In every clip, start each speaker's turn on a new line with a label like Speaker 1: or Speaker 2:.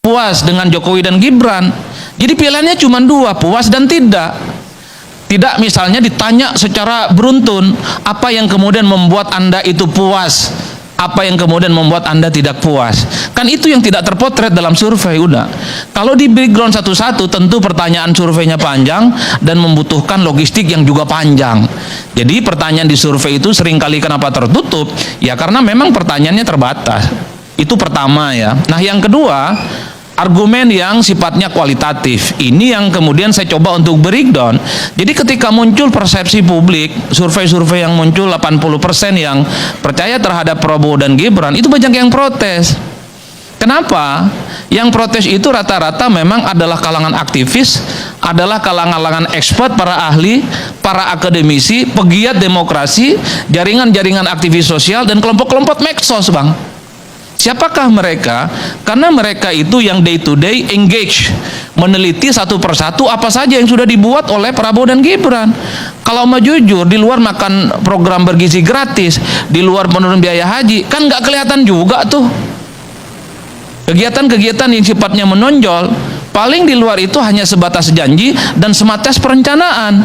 Speaker 1: puas dengan Jokowi dan Gibran. Jadi pilihannya cuma dua, puas dan tidak. Tidak misalnya ditanya secara beruntun, apa yang kemudian membuat Anda itu puas, apa yang kemudian membuat Anda tidak puas. Kan itu yang tidak terpotret dalam survei. Udah, kalau di background satu-satu tentu pertanyaan surveinya panjang dan membutuhkan logistik yang juga panjang. Jadi pertanyaan di survei itu seringkali kenapa tertutup? Ya karena memang pertanyaannya terbatas. Itu pertama ya. Nah yang kedua, argumen yang sifatnya kualitatif. Ini yang kemudian saya coba untuk breakdown. Jadi ketika muncul persepsi publik, survei-survei yang muncul 80% yang percaya terhadap Prabowo dan Gibran, itu banyak yang protes. Kenapa? Yang protes itu rata-rata memang adalah kalangan aktivis, adalah kalangan expert, para ahli, para akademisi, pegiat demokrasi, jaringan-jaringan aktivis sosial, dan kelompok-kelompok medsos, Bang. Siapakah mereka? Karena mereka itu yang day to day engage, meneliti satu persatu apa saja yang sudah dibuat oleh Prabowo dan Gibran. Kalau mau jujur, di luar makan program bergizi gratis, di luar penurun biaya haji, kan nggak kelihatan juga tuh kegiatan-kegiatan yang sifatnya menonjol. Paling di luar itu hanya sebatas janji dan sebatas perencanaan.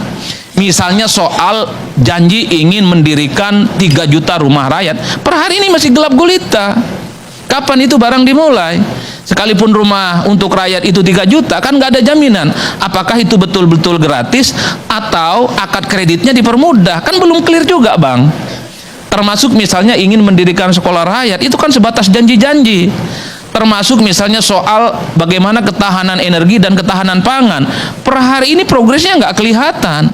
Speaker 1: Misalnya soal janji ingin mendirikan 3 juta rumah rakyat, per hari ini masih gelap gulita. Kapan itu barang dimulai? Sekalipun rumah untuk rakyat itu 3 juta, kan nggak ada jaminan apakah itu betul-betul gratis atau akad kreditnya dipermudah, kan belum clear juga, Bang. Termasuk misalnya ingin mendirikan sekolah rakyat, itu kan sebatas janji-janji. Termasuk misalnya soal bagaimana ketahanan energi dan ketahanan pangan, per hari ini progresnya nggak kelihatan.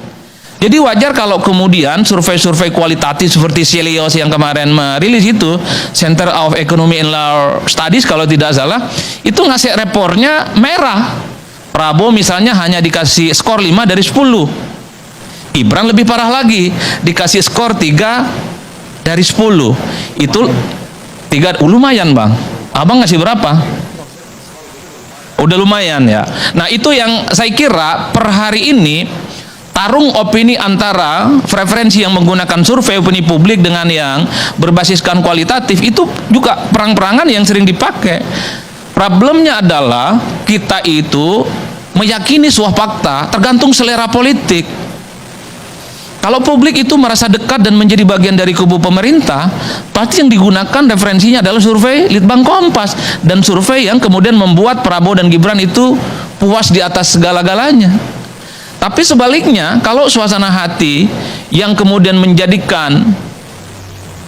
Speaker 1: Jadi wajar kalau kemudian survei-survei kualitatif seperti Celios yang kemarin merilis itu, Center of Economy and Law Studies kalau tidak salah, itu ngasih rapornya merah. Prabowo misalnya hanya dikasih skor 5 dari 10. Gibran lebih parah lagi, dikasih skor 3 dari 10. Itu 3, lumayan, Bang. Abang ngasih berapa? Udah lumayan ya. Nah itu yang saya kira per hari ini tarung opini antara preferensi yang menggunakan survei opini publik dengan yang berbasiskan kualitatif itu juga perang-perangan yang sering dipakai. Problemnya adalah kita itu meyakini sebuah fakta tergantung selera politik. Kalau publik itu merasa dekat dan menjadi bagian dari kubu pemerintah, pasti yang digunakan referensinya adalah survei Litbang Kompas dan survei yang kemudian membuat Prabowo dan Gibran itu puas di atas segala-galanya. Tapi sebaliknya, kalau suasana hati yang kemudian menjadikan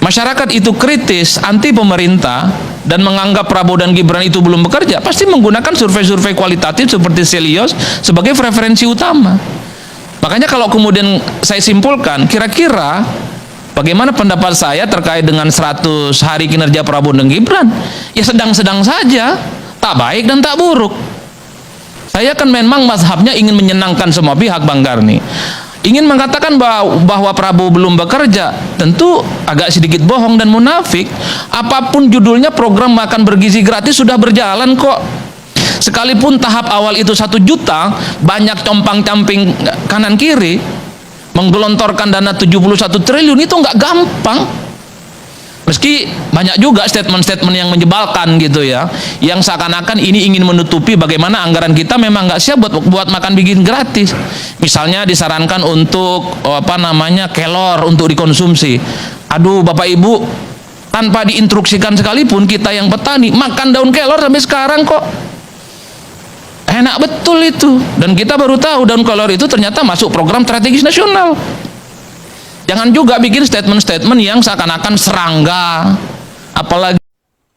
Speaker 1: masyarakat itu kritis, anti pemerintah, dan menganggap Prabowo dan Gibran itu belum bekerja, pasti menggunakan survei-survei kualitatif seperti Celios sebagai preferensi utama. Makanya kalau kemudian saya simpulkan, kira-kira bagaimana pendapat saya terkait dengan 100 hari kinerja Prabowo dan Gibran? Ya sedang-sedang saja, tak baik dan tak buruk. Saya kan memang mazhabnya ingin menyenangkan semua pihak, Bang Garni. Ingin mengatakan bahwa Prabowo belum bekerja, tentu agak sedikit bohong dan munafik. Apapun judulnya, program makan bergizi gratis sudah berjalan kok. Sekalipun tahap awal itu 1 juta, banyak compang-camping kanan kiri, menggelontorkan dana 71 triliun itu nggak gampang. Meski banyak juga statement-statement yang menjebalkan gitu ya, yang seakan-akan ini ingin menutupi bagaimana anggaran kita memang nggak siap buat makan bikin gratis. Misalnya disarankan untuk kelor untuk dikonsumsi. Aduh Bapak Ibu, tanpa diinstruksikan sekalipun kita yang petani makan daun kelor sampai sekarang kok. Enak betul itu, dan kita baru tahu daun kelor itu ternyata masuk program strategis nasional. Jangan juga bikin statement-statement yang seakan-akan serangga, apalagi.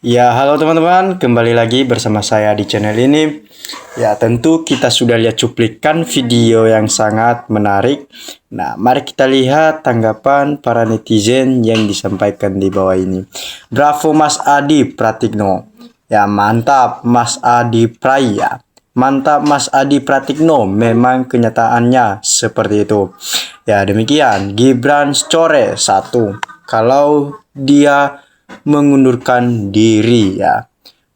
Speaker 2: Ya, halo teman-teman, kembali lagi bersama saya di channel ini. Ya, tentu kita sudah lihat cuplikan video yang sangat menarik. Nah, mari kita lihat tanggapan para netizen yang disampaikan di bawah ini. Bravo Mas Adi Pratikno. Ya, mantap Mas Adi Praya. Mantap Mas Adi Pratikno, memang kenyataannya seperti itu. Ya demikian, Gibran score 1 kalau dia mengundurkan diri ya.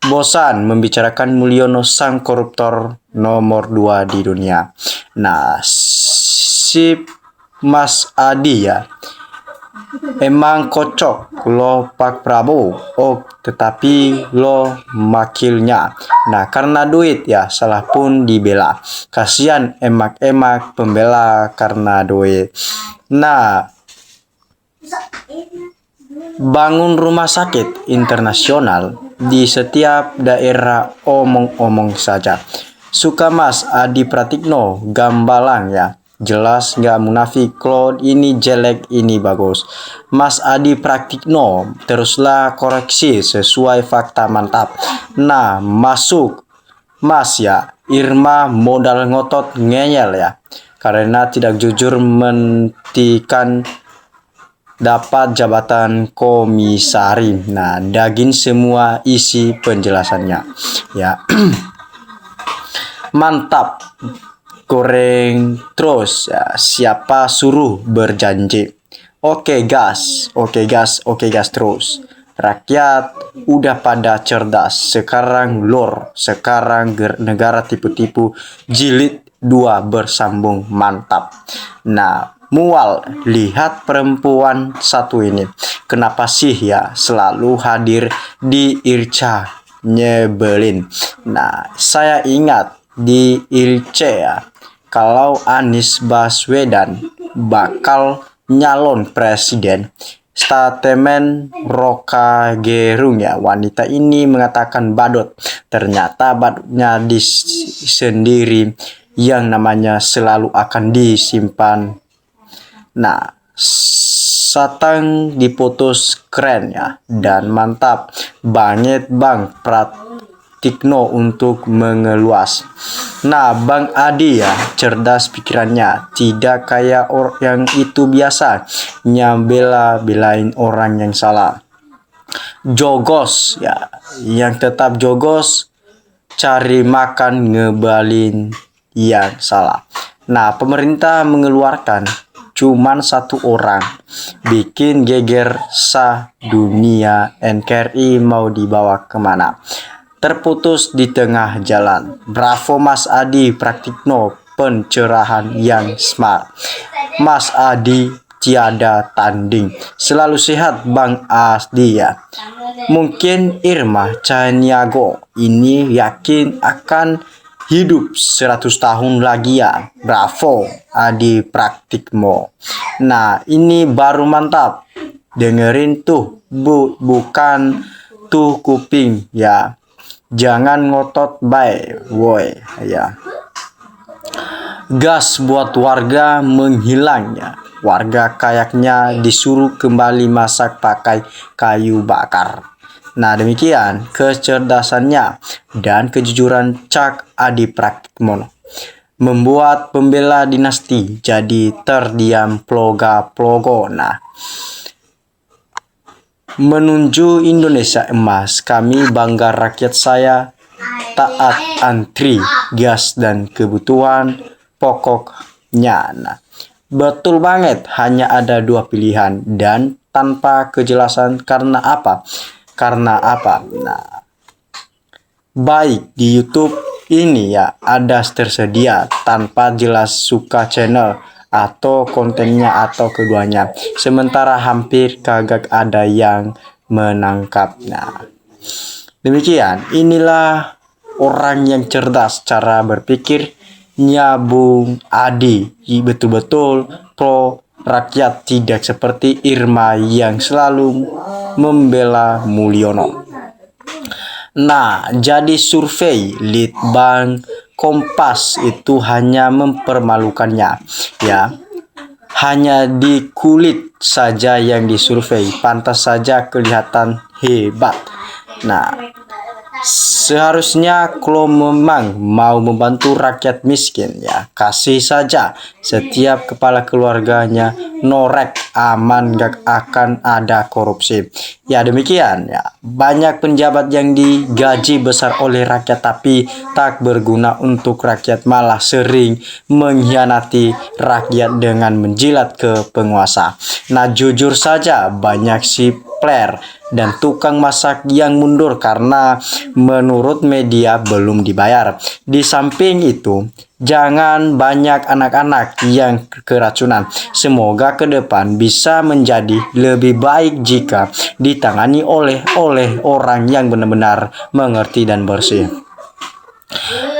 Speaker 2: Bosan membicarakan Mulyono sang koruptor nomor 2 di dunia. Nah, sip Mas Adi ya. emang kocok lo Pak Prabowo, oh tetapi lo makilnya. Nah karena duit ya salah pun dibela. Kasihan emak-emak pembela karena duit. Nah bangun rumah sakit internasional di setiap daerah omong-omong saja. Suka Mas Adi Pratikno, Gambalang ya. Jelas nggak munafik, Claude ini jelek, ini bagus. Mas Adi Pratikno, teruslah koreksi sesuai fakta mantap. Nah, masuk Mas ya, Irma modal ngotot ngeyel ya. Karena tidak jujur mentikan dapat jabatan komisari. Nah, daging semua isi penjelasannya. Ya. Mantap. Goreng terus ya. Siapa suruh berjanji? Oke gas terus. Rakyat udah pada cerdas. Sekarang lor, sekarang negara tipu-tipu. Jilid 2 bersambung, mantap. Nah, mual lihat perempuan satu ini. Kenapa sih ya selalu hadir di Irca, nyebelin. Nah, saya ingat di Irce ya, kalau Anies Baswedan bakal nyalon presiden, statemen Roka Gerung ya, wanita ini mengatakan badut. Ternyata badutnya sendiri yang namanya selalu akan disimpan. Nah, satang diputus keren ya dan mantap banget Bang Pratikno untuk mengeluas. Nah, Bang Adi ya cerdas pikirannya, tidak kayak yang itu biasa belain orang yang salah. Jogos ya, yang tetap jogos cari makan ngebalin yang salah. Nah, pemerintah mengeluarkan cuman satu orang, bikin geger sah dunia. NKRI mau dibawa kemana? Terputus di tengah jalan. Bravo Mas Adi Pratikno, pencerahan yang smart. Mas Adi tiada tanding. Selalu sehat Bang Asdi ya. Mungkin Irma Caniago ini yakin akan hidup 100 tahun lagi ya. Bravo Adi Pratikno. Nah ini baru mantap. Dengerin tuh bukan tuh kuping ya. Jangan ngotot bae woi ya. Gas buat warga menghilangnya. Warga kayaknya disuruh kembali masak pakai kayu bakar. Nah demikian kecerdasannya dan kejujuran Cak Adi Pratikno membuat pembela dinasti jadi terdiam ploga-plogo. Nah, menuju Indonesia emas, kami bangga rakyat saya taat antri gas dan kebutuhan pokoknya. Nah, betul banget, hanya ada dua pilihan dan tanpa kejelasan karena apa? Nah, baik di YouTube ini ya ada tersedia tanpa jelas suka channel atau kontennya atau keduanya. Sementara hampir kagak ada yang menangkap. Nah, demikian. Inilah orang yang cerdas cara berpikirnya Bung Adi. Betul-betul pro rakyat, tidak seperti Irma yang selalu membela Mulyono. Nah, jadi survei Litbang Kompas itu hanya mempermalukannya ya. Hanya di kulit saja yang disurvei, pantas saja kelihatan hebat. Nah, seharusnya kalau memang mau membantu rakyat miskin ya kasih saja setiap kepala keluarganya norek, aman, gak akan ada korupsi. Ya demikian ya, banyak penjabat yang digaji besar oleh rakyat tapi tak berguna untuk rakyat, malah sering mengkhianati rakyat dengan menjilat ke penguasa. Nah jujur saja banyak si player dan tukang masak yang mundur karena menurut media belum dibayar. Di samping itu, jangan banyak anak-anak yang keracunan. Semoga ke depan bisa menjadi lebih baik jika ditangani oleh orang yang benar-benar mengerti dan bersih.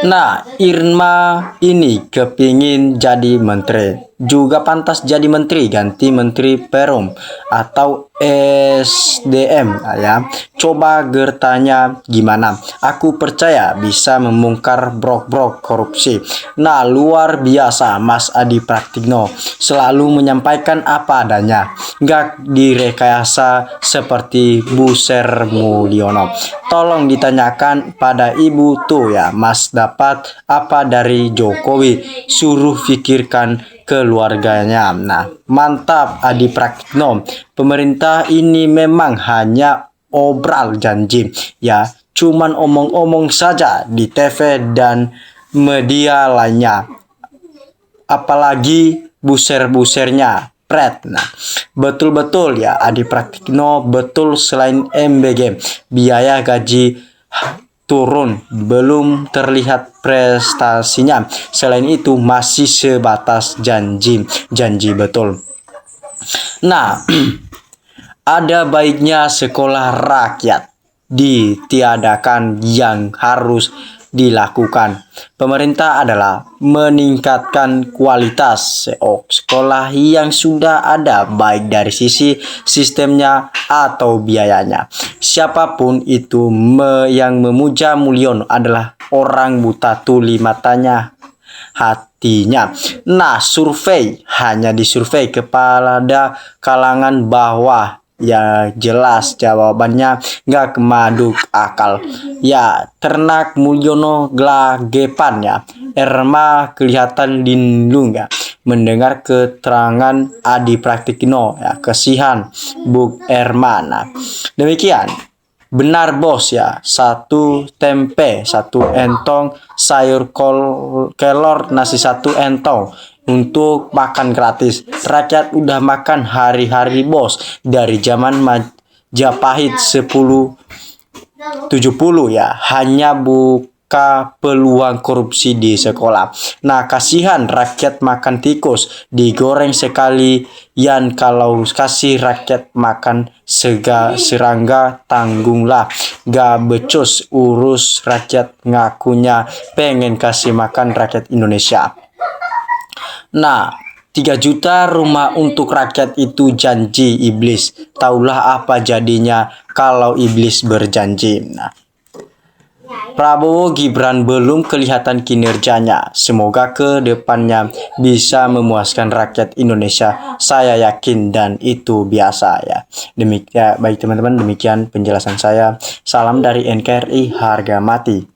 Speaker 2: Nah, Irma ini kepingin jadi menteri, juga pantas jadi menteri, ganti menteri Perum atau SDM ya. Coba gertanya gimana? Aku percaya bisa membongkar brok-brok korupsi. Nah, luar biasa Mas Adi Praktikno, selalu menyampaikan apa adanya, gak direkayasa seperti Bu Mulyono. Tolong ditanyakan pada ibu tuh ya, Mas dapat apa dari Jokowi, suruh pikirkan keluarganya. Nah, mantap Adi Praktikno. Pemerintah ini memang hanya obral janji ya, cuman omong-omong saja di TV dan media lainnya, apalagi buser-busernya Pret. Nah, betul-betul ya Adi Praktikno, betul, selain MBG biaya gaji turun, belum terlihat prestasinya. Selain itu masih sebatas janji betul. Nah, ada baiknya sekolah rakyat ditiadakan. Yang harus dilakukan pemerintah adalah meningkatkan kualitas sekolah yang sudah ada, baik dari sisi sistemnya atau biayanya. Siapapun itu yang memuja Mulyono adalah orang buta tuli matanya, hatinya. Nah, survei hanya disurvei kepada kalangan bawah. Ya jelas jawabannya gak kemaduk akal. Ya, ternak Mulyono gelagepan ya. Irma kelihatan linglung ya mendengar keterangan Adi Praktikno ya. Kesihan Bu Irma. Nah, demikian. Benar bos ya, satu tempe, satu entong, sayur kelor, nasi satu entong untuk makan gratis. Rakyat udah makan hari-hari bos, dari zaman Majapahit 1070 ya, hanya buka peluang korupsi di sekolah. Nah, kasihan rakyat makan tikus, digoreng sekali. Yan kalau kasih rakyat makan serangga, tanggunglah. Gak becus urus rakyat, ngakunya pengen kasih makan rakyat Indonesia. Nah, 3 juta rumah untuk rakyat itu janji iblis. Taulah apa jadinya kalau iblis berjanji. Nah, Prabowo Gibran belum kelihatan kinerjanya. Semoga ke depannya bisa memuaskan rakyat Indonesia. Saya yakin dan itu biasa ya. Demikian baik teman-teman, demikian penjelasan saya. Salam dari NKRI harga mati.